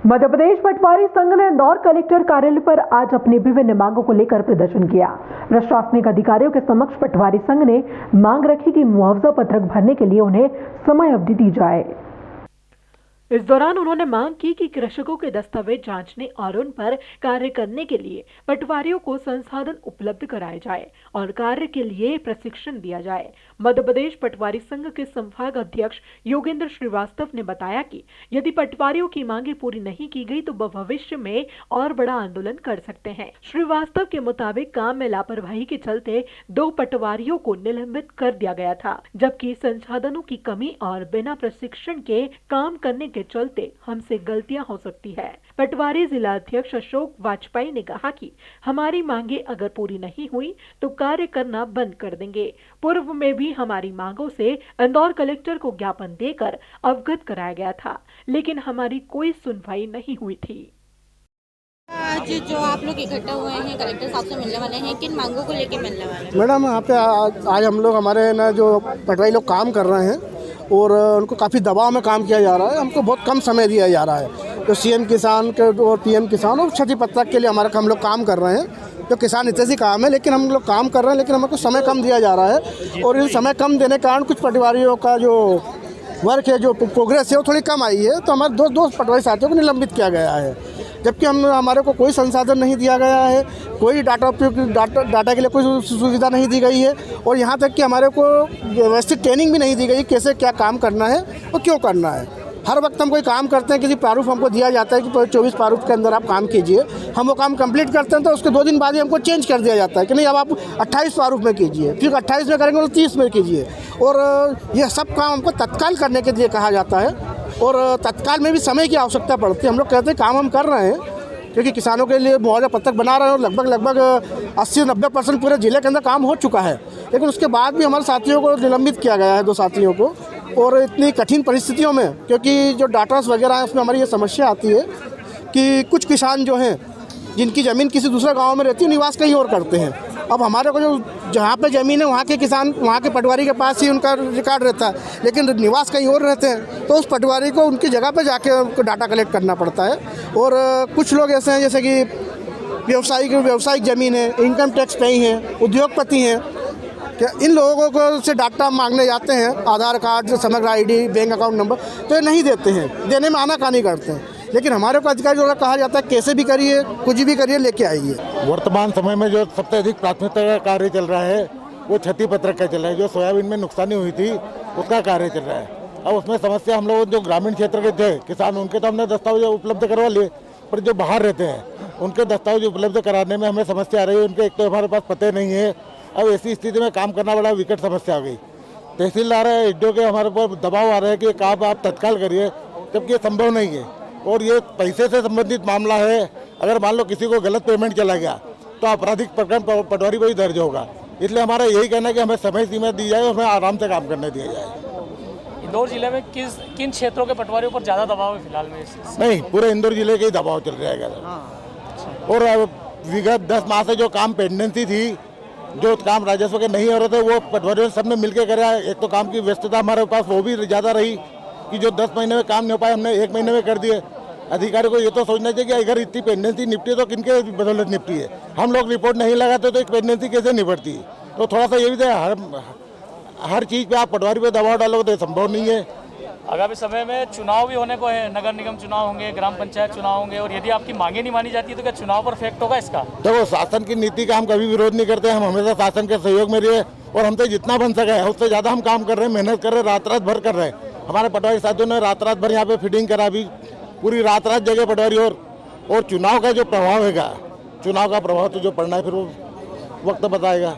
मध्य प्रदेश पटवारी संघ ने इंदौर कलेक्टर कार्यालय पर आज अपनी विभिन्न मांगों को लेकर प्रदर्शन किया। प्रशासनिक अधिकारियों के समक्ष पटवारी संघ ने मांग रखी कि मुआवजा पत्रक भरने के लिए उन्हें समय अवधि दी जाए। इस दौरान उन्होंने मांग की कि कृषकों के दस्तावेज जांचने और उन पर कार्य करने के लिए पटवारियों को संसाधन उपलब्ध कराए जाए और कार्य के लिए प्रशिक्षण दिया जाए। मध्य प्रदेश पटवारी संघ के संभाग अध्यक्ष योगेंद्र श्रीवास्तव ने बताया कि यदि पटवारियों की मांगे पूरी नहीं की गई तो वह भविष्य में और बड़ा आंदोलन कर सकते हैं। श्रीवास्तव के मुताबिक काम में लापरवाही के चलते 2 पटवारियों को निलंबित कर दिया गया था, जबकि संसाधनों की कमी और बिना प्रशिक्षण के काम करने के चलते हमसे गलतियां हो सकती है। पटवारी जिला अध्यक्ष अशोक वाजपेयी ने कहा कि हमारी मांगे अगर पूरी नहीं हुई तो कार्य करना बंद कर देंगे। पूर्व में भी हमारी मांगों से इंदौर कलेक्टर को ज्ञापन देकर अवगत कराया गया था, लेकिन हमारी कोई सुनवाई नहीं हुई थी। आज जो आप लोग इकट्ठा हुए हैं, कलेक्टर साहब से मिलने वाले हैं, किन मांगों को लेकर मिलने वाले हैं? मैडम, यहाँ पे आज हम लोग हमारे ना जो पटवारी लोग काम कर रहे हैं और उनको काफ़ी दबाव में काम किया जा रहा है। हमको बहुत कम समय दिया जा रहा है। तो सीएम किसान के और पीएम किसान और क्षति पत्रक के लिए हम लोग काम कर रहे हैं। जो किसान हितैषी काम है, लेकिन हम लोग काम कर रहे हैं, लेकिन हमको समय कम दिया जा रहा है। और इस समय कम देने के कारण कुछ पटवारियों का जो वर्क है, जो प्रोग्रेस है, वो थोड़ी कम आई है। तो हमारे दो पटवारी साथियों को निलंबित किया गया है, जबकि हमारे को कोई संसाधन नहीं दिया गया है, कोई डाटा के लिए कोई सुविधा नहीं दी गई है और यहाँ तक कि हमारे को व्यवस्थित ट्रेनिंग भी नहीं दी गई कैसे क्या काम करना है और क्यों करना है। हर वक्त हम कोई काम करते हैं, किसी प्रारूप हमको दिया जाता है कि 24 प्रारूप के अंदर आप काम कीजिए। हम वो काम कंप्लीट करते हैं तो उसके 2 दिन बाद ही हमको चेंज कर दिया जाता है कि नहीं, अब आप 28 प्रारूप में कीजिए, फिर 28 में करेंगे तो 30 में कीजिए। और ये सब काम हमको तत्काल करने के लिए कहा जाता है और तत्काल में भी समय की आवश्यकता पड़ती है। हम लोग कहते हैं काम हम कर रहे हैं क्योंकि किसानों के लिए मुआवजा पत्रक बना रहे हैं और लगभग 80-90% पूरे जिले के अंदर काम हो चुका है, लेकिन उसके बाद भी हमारे साथियों को निलंबित किया गया है, 2 साथियों को। और इतनी कठिन परिस्थितियों में, क्योंकि जो डाटास वगैरह हैं उसमें हमारी ये समस्या आती है कि कुछ किसान जो हैं जिनकी ज़मीन किसी दूसरे गांव में रहती है, निवास कहीं और करते हैं। अब हमारे को जो जहाँ पे ज़मीन है वहाँ के किसान, वहाँ के पटवारी के पास ही उनका रिकॉर्ड रहता है, लेकिन निवास कहीं और रहते हैं, तो उस पटवारी को उनकी जगह पे जाके उनको डाटा कलेक्ट करना पड़ता है। और कुछ लोग ऐसे हैं जैसे कि व्यावसायिक ज़मीन है, इनकम टैक्स नहीं है, उद्योगपति हैं, क्या इन लोगों को से डाटा मांगने जाते हैं, आधार कार्ड, समग्र ID, बैंक अकाउंट नंबर, तो ये नहीं देते हैं, देने में आनाकानी करते हैं। लेकिन हमारे को अधिकारी द्वारा कहा जाता है कैसे भी करिए, कुछ भी करिए, लेके आइए। वर्तमान समय में जो सबसे अधिक प्राथमिकता का कार्य चल रहा है वो क्षति पत्रक का चल रहा है। जो सोयाबीन में नुकसानी हुई थी उसका कार्य चल रहा है। अब उसमें समस्या, हम लोग जो ग्रामीण क्षेत्र के थे किसान, उनके तो हमने दस्तावेज उपलब्ध करवा लिए, पर जो बाहर रहते हैं उनके दस्तावेज उपलब्ध कराने में हमें समस्या आ रही है। उनके एक तो हमारे पास पते नहीं है। अब ऐसी स्थिति में काम करना बड़ा विकट समस्या आ गई। तहसीलदार है, एडीओ के हमारे ऊपर दबाव आ रहा है कि काम आप तत्काल करिए, जबकि ये संभव नहीं है और ये पैसे से संबंधित मामला है। अगर मान लो किसी को गलत पेमेंट चला गया तो आपराधिक प्रकरण पटवारी पर ही दर्ज होगा। इसलिए हमारा यही कहना है कि हमें समय सीमा दी जाए और हमें आराम से काम करने दिया जाए। इंदौर जिले में किन क्षेत्रों के पटवारियों पर ज़्यादा दबाव है फिलहाल में? नहीं, पूरे इंदौर जिले के ही दबाव चल रहेगा। और विगत 10 माह से जो काम पेंडेंसी थी, जो काम राजस्व के नहीं हो रहे थे, वो पटवारियों सब ने मिलकर करा। एक तो काम की व्यस्तता हमारे पास वो भी ज़्यादा रही कि जो 10 महीने में काम नहीं हो पाए, हमने 1 महीने में कर दिए। अधिकारी को ये तो सोचना चाहिए कि अगर इतनी पेंडेंसी निपटी है तो किनके बदौलत निपटी है। हम लोग रिपोर्ट नहीं लगाते तो एक पेंडेंसी कैसे निपटती है? तो थोड़ा सा ये भी हर चीज़ पे आप पटवारी पे दबाव डालोगे तो संभव नहीं है। आगामी समय में चुनाव भी होने को है, नगर निगम चुनाव होंगे, ग्राम पंचायत चुनाव होंगे, और यदि आपकी मांगे नहीं मानी जाती है तो क्या चुनाव पर इफेक्ट होगा इसका? देखो, शासन की नीति का हम कभी विरोध नहीं करते। हम हमेशा शासन के सहयोग में रहे और हमसे जितना बन सके उससे ज़्यादा हम काम कर रहे हैं, मेहनत कर रहे हैं, रात भर कर रहे हैं। हमारे पटवारी साथियों ने रात भर यहाँ पे फिटिंग करा, भी पूरी रात जगह पटवारी। और चुनाव का जो प्रभाव हैगा, चुनाव का प्रभाव तो जो पड़ना है फिर वो वक्त बताएगा।